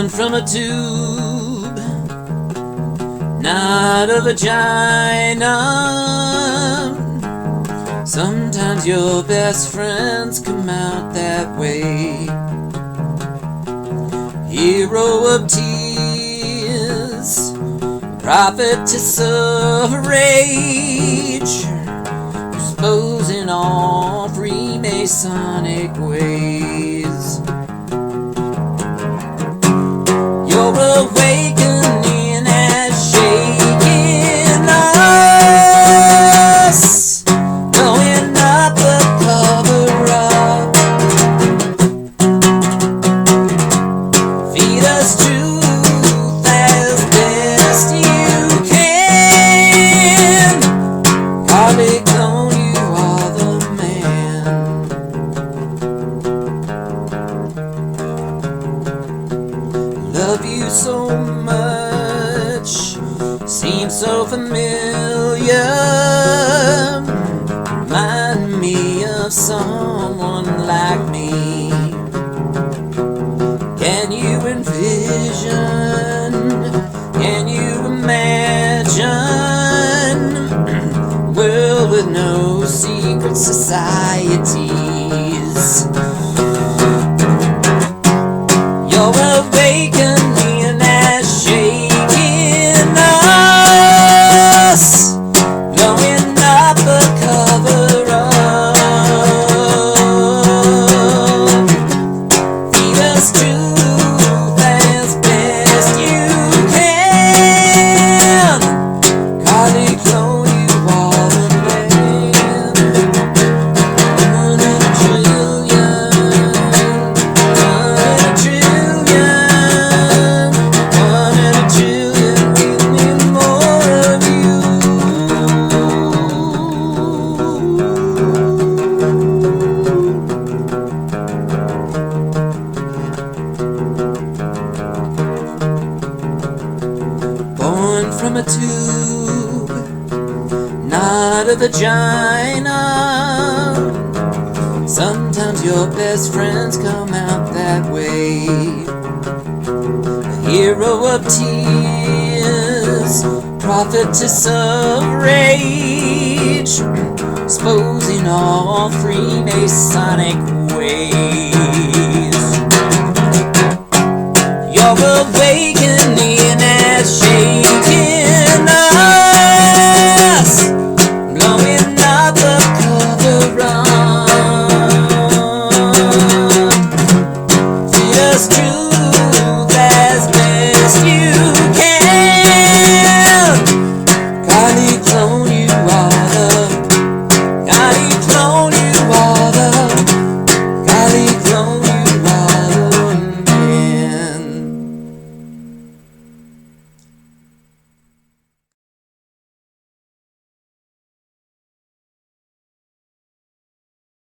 Born from a tube, not a vagina. Sometimes your best friends come out that way. Hero of tears, prophetess of rage, exposing all freemasonic ways. Your awakening has shaken us, blowing up the cover-up. Feed us truth as best you can. Hardly clone, you are the man. Love you so much, seems so familiar. Remind me of someone like me. Can you envision? Can you imagine a world with no secret societies? Your awakening has shaken us, blowing up the cover-up. Feed us truth as best you can. Carly clone, you are the man. 1 in a trillion, 1 in a trillion, 1 in a trillion. Give me more of you. Born from a tube, not a vagina. Sometimes your best friends come out that way. A hero of tears, prophetess of rage, exposing all freemasonic ways. You're awake.